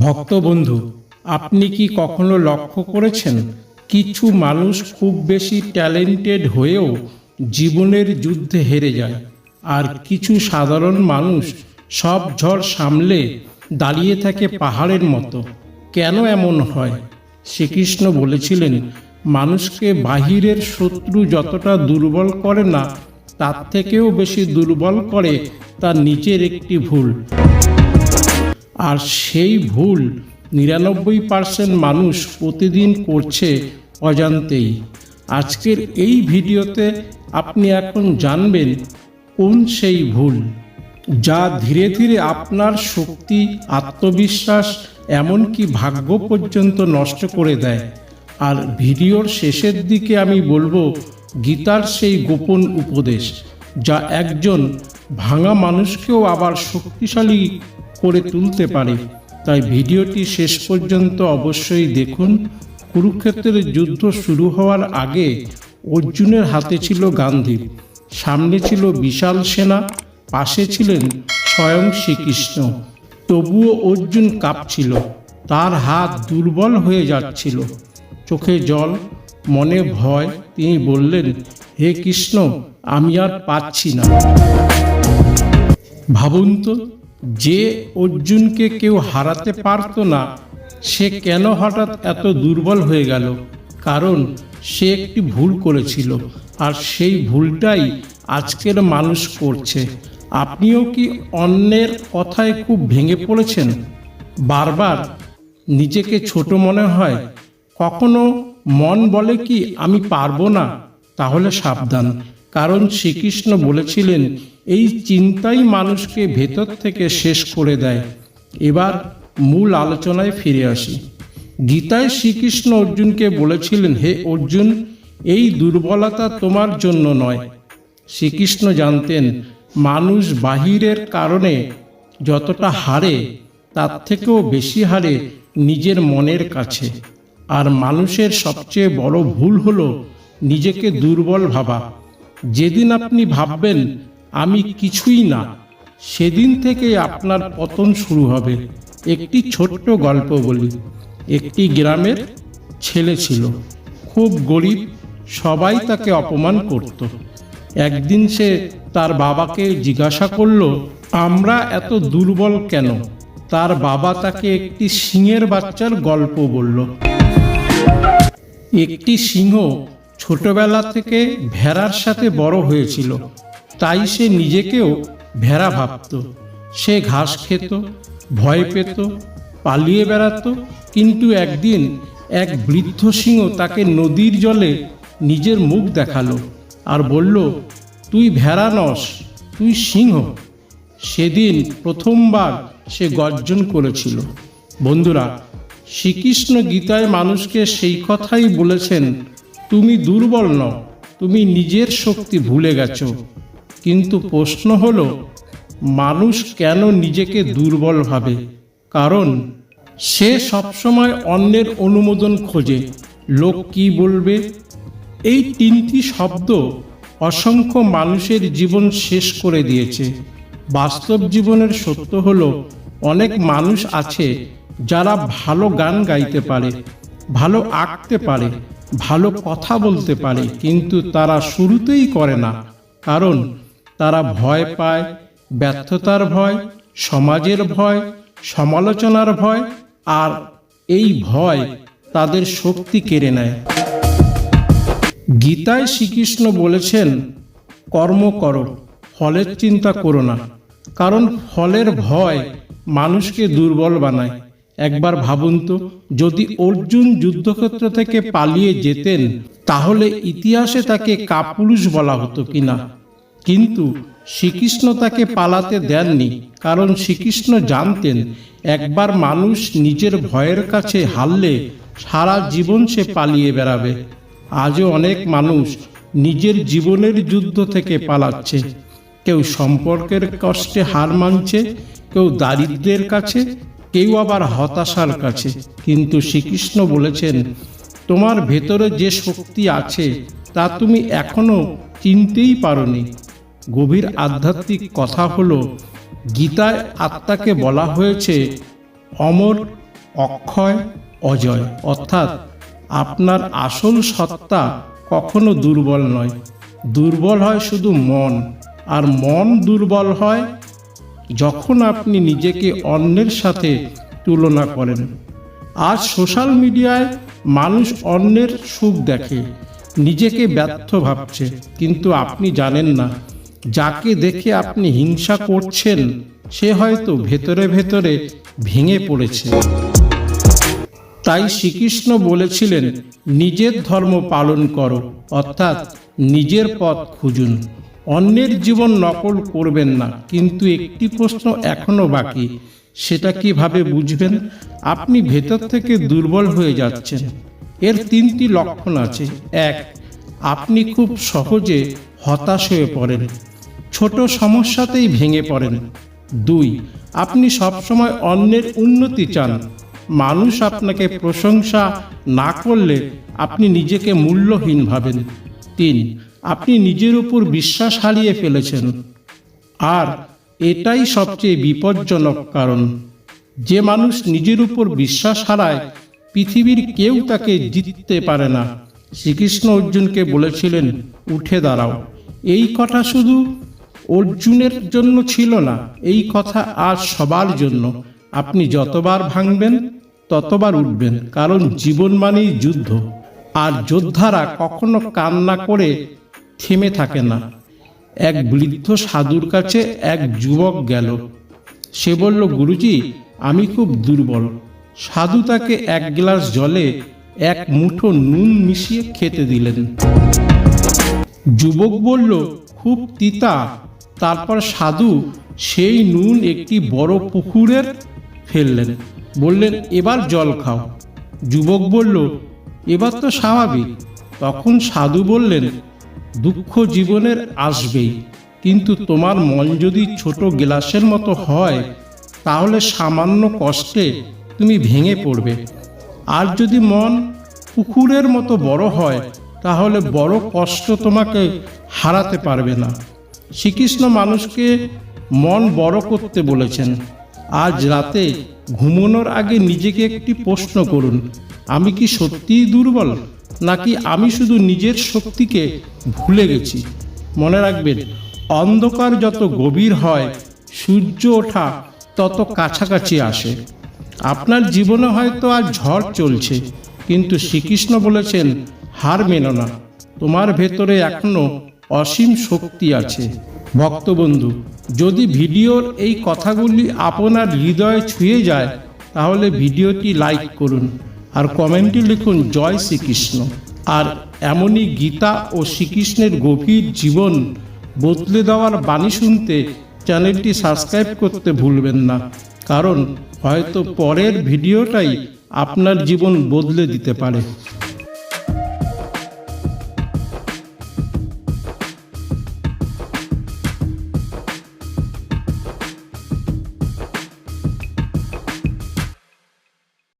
ভক্তবন্ধু, আপনি কি কখনো লক্ষ্য করেছেন কিছু মানুষ খুব বেশি ট্যালেন্টেড হয়েও জীবনের যুদ্ধে হেরে যায়, আর কিছু সাধারণ মানুষ সব ঝড় সামলে দাঁড়িয়ে থাকে পাহাড়ের মতো? কেন এমন হয়? শ্রীকৃষ্ণ বলেছিলেন, মানুষকে বাহিরের শত্রু যতটা দুর্বল করে না, তার থেকেও বেশি দুর্বল করে তার নিজের একটি ভুল। আর সেই ভুল ৯৯% মানুষ প্রতিদিন করছে অজান্তেই। আজকের এই ভিডিওতে আপনি এখন জানবেন কোন সেই ভুল, যা ধীরে ধীরে আপনার শক্তি, আত্মবিশ্বাস, এমনকি ভাগ্য পর্যন্ত নষ্ট করে দেয়। আর ভিডিওর শেষের দিকে আমি বলবো গীতার সেই গোপন উপদেশ, যা একজন ভাঙা মানুষকেও আবার শক্তিশালী করে তুলতে পারে। তাই ভিডিওটি শেষ পর্যন্ত অবশ্যই দেখুন। কুরুক্ষেত্রের যুদ্ধ শুরু হওয়ার আগে অর্জুনের হাতে ছিল গান্ধীব, সামনে ছিল বিশাল সেনা, পাশে ছিলেন স্বয়ং শ্রীকৃষ্ণ। তবুও অর্জুন কাঁপছিল, তার হাত দুর্বল হয়ে যাচ্ছিল, চোখে জল, মনে ভয়। তিনি বললেন, হে কৃষ্ণ, আমি আর পাচ্ছি না। ভাবুন তো, যে অর্জুনকে কেউ হারাতে পারত না, সে কেন হঠাৎ এত দুর্বল হয়ে গেল? কারণ সে একটি ভুল করেছিল, আর সেই ভুলটাই আজকের মানুষ করছে। আপনিও কি অন্যের কথায় খুব ভেঙে পড়েছেন? বারবার নিজেকে ছোট মনে হয়? কখনো মন বলে কি আমি পারবো না? তাহলে সাবধান, কারণ শ্রীকৃষ্ণ বলেছিলেন এই চিন্তাই মানুষকে ভেতর থেকে শেষ করে দেয়। এবার মূল আলোচনায় ফিরে আসি। গীতায় শ্রীকৃষ্ণ অর্জুনকে বলেছিলেন, হে অর্জুন, এই দুর্বলতা তোমার জন্য নয়। শ্রীকৃষ্ণ জানতেন মানুষ বাহিরের কারণে যতটা হারে, তার থেকেও বেশি হারে নিজের মনের কাছে। আর মানুষের সবচেয়ে বড় ভুল হলো নিজেকে দুর্বল ভাবা। যেদিন আপনি ভাববেন আমি কিছুই না, সেদিন থেকে আপনার পতন শুরু হবে। একটি ছোট্ট গল্প বলি। একটি গ্রামের ছেলে ছিল, খুব গরিব, সবাই তাকে অপমান করত। একদিন সে তার বাবাকে জিজ্ঞাসা করল, আমরা এত দুর্বল কেন? তার বাবা তাকে একটি সিংহের বাচ্চার গল্প বলল। একটি সিংহ ছোটবেলা থেকে ভেড়ার সাথে বড় হয়েছিল, তাই সে নিজেকেও ভেড়া ভাবত। সে ঘাস খেত, ভয় পেত, পালিয়ে বেড়াতো। কিন্তু একদিন এক বৃদ্ধ সিংহ তাকে নদীর জলে নিজের মুখ দেখালো আর বলল, তুই ভেড়া নস, তুই সিংহ। সেদিন প্রথমবার সে গর্জন করেছিল। বন্ধুরা, শ্রীকৃষ্ণ গীতায় মানুষকে সেই কথাই বলেছেন, তুমি দুর্বল নও, তুমি নিজের শক্তি ভুলে গেছো। কিন্তু প্রশ্ন হলো, মানুষ কেন নিজেকে দুর্বল ভাবে? কারণ সে সবসময় অন্যের অনুমোদন খোঁজে। লোক কি বলবে? এই তিনটি শব্দ অসংখ্য মানুষের জীবন শেষ করে দিয়েছে। বাস্তব জীবনের সত্য হলো, অনেক মানুষ আছে যারা ভালো গান গাইতে পারে, ভালো আঁকতে পারে, ভালো কথা বলতে পারে, কিন্তু তারা শুরুতেই করে না। কারণ তারা ভয় পায়, ব্যর্থতার ভয়, সমাজের ভয়, সমালোচনার ভয়, আর এই ভয় তাদের শক্তি কেড়ে নেয়। গীতায় শ্রীকৃষ্ণ বলেছেন, কর্ম করো, ফলের চিন্তা করো না। কারণ ফলের ভয় মানুষকে দুর্বল বানায়। একবার ভাবুন তো, যদি অর্জুন যুদ্ধক্ষেত্র থেকে পালিয়ে যেতেন, তাহলে ইতিহাসে তাকে কাপুরুষ বলা হতো কিনা? কিন্তু শ্রীকৃষ্ণ তাকে পালাতে দেননি, কারণ শ্রীকৃষ্ণ জানতেন একবার মানুষ নিজের ভয়ের কাছে হারলে সারা জীবন সে পালিয়ে বেড়াবে। আজও অনেক মানুষ নিজের জীবনের যুদ্ধ থেকে পালাচ্ছে। কেউ সম্পর্কের কষ্টে হার মানছে, কেউ দারিদ্র্যের কাছে, কেউ আবার হতাশার কাছে। কিন্তু শ্রীকৃষ্ণ বলেছেন, তোমার ভেতরে যে শক্তি আছে তা তুমি এখনো চিনতেই পারোনি। গভীর আধ্যাত্মিক কথা হলো, গীতায় আত্মাকে বলা হয়েছে অমর, অক্ষয় অজয়, অর্থাৎ আপনার আসল সত্তা কখনো দুর্বল নয়। দুর্বল হয় শুধু মন, আর মন দুর্বল হয় যখন আপনি নিজেকে অন্যের সাথে তুলনা করেন। আজ সোশ্যাল মিডিয়ায় মানুষ অন্যের সুখ দেখে, নিজেকে ব্যর্থ ভাবছে, কিন্তু আপনি জানেন না যাকে দেখে আপনি হিংসা করছেন সে হয়তো ভেতরে ভেতরে ভেঙে পড়েছে। তাই শ্রীকৃষ্ণ বলেছিলেন, নিজের ধর্ম পালন করো, অর্থাৎ নিজের পথ খুঁজুন। অন্যের জীবন নকল করবেন না। কিন্তু একটি প্রশ্ন এখনো বাকি, সেটা কিভাবে বুঝবেন আপনি ভেতর থেকে দুর্বল হয়ে যাচ্ছেন? এর 3টি লক্ষণ আছে। 1, আপনি খুব সহজে হতাশ হয়ে পড়েন, ছোট সমস্যাতেই ভেঙে পড়েন। 2, আপনি সবসময় অন্যের উন্নতি চান। মানুষ আপনাকে প্রশংসা না করলে আপনি নিজেকে মূল্যহীন ভাবেন। 3, আপনি নিজের উপর বিশ্বাস হারিয়ে ফেলেছেন। আর এটাই সবচেয়ে বিপজ্জনক কারণ, যে মানুষ নিজের উপর বিশ্বাস হারায় পৃথিবীর কেউ তাকে জিততে পারে না। শ্রীকৃষ্ণ অর্জুনকে বলেছিলেন, উঠে দাঁড়াও। এই কথা শুধু অর্জুনের জন্য ছিল না, এই কথা আজ সবার জন্য। আপনি যতবার ভাঙবেন ততবার উঠবেন, কারণ জীবন মানেই যুদ্ধ, আর যোদ্ধারা কখনো কান্না করে থেমে থাকে না। এক বৃদ্ধ সাধুর কাছে এক যুবক গেল। সে বলল, গুরুজি, আমি খুব দুর্বল। সাধু তাকে 1 গ্লাস জলে 1 মুঠো নুন মিশিয়ে খেতে দিলেন। যুবক বলল, খুব তিতা। তারপর সাধু সেই নুন একটি বড় পুকুরের ফেললেন, বললেন, এবার জল খাও। যুবক বলল, এবার তো স্বাভাবিক। তখন সাধু বললেন, দুঃখ জীবনের আসবেই, কিন্তু তোমার মন যদি ছোট গ্লাসের মতো হয় তাহলে সামান্য কষ্টে তুমি ভেঙে পড়বে। আর যদি মন পুকুরের মতো বড় হয় তাহলে বড় কষ্ট তোমাকে হারাতে পারবে না। শ্রীকৃষ্ণ মানুষকে মন বড় করতে বলেছেন। আজ রাতে ঘুমানোর আগে নিজেকে একটি প্রশ্ন করুন, আমি কি সত্যিই দুর্বল, নাকি আমি শুধু নিজের শক্তিকে ভুলে গেছি? মনে রাখবেন, অন্ধকার যত গভীর হয় সূর্য ওঠা তত কাছাকাছি আসে। আপনার জীবনে হয়তো আজ ঝড় চলছে, কিন্তু শ্রীকৃষ্ণ বলেছেন, হার মেনো না, তোমার ভেতরে এখনো অসীম শক্তি আছে। ভক্তবন্ধু, যদি ভিডিওর এই কথাগুলি আপনার হৃদয়ে ছুঁয়ে যায় তাহলে ভিডিওটি লাইক করুন আর কমেন্টে লিখুন, জয় শ্রীকৃষ্ণ। আর এমনই গীতা ও শ্রীকৃষ্ণের গভীর জীবন বদলে দেওয়ার বাণী শুনতে চ্যানেলটি সাবস্ক্রাইব করতে ভুলবেন না, কারণ হয়তো পরের ভিডিওটাই আপনার জীবন বদলে দিতে পারে।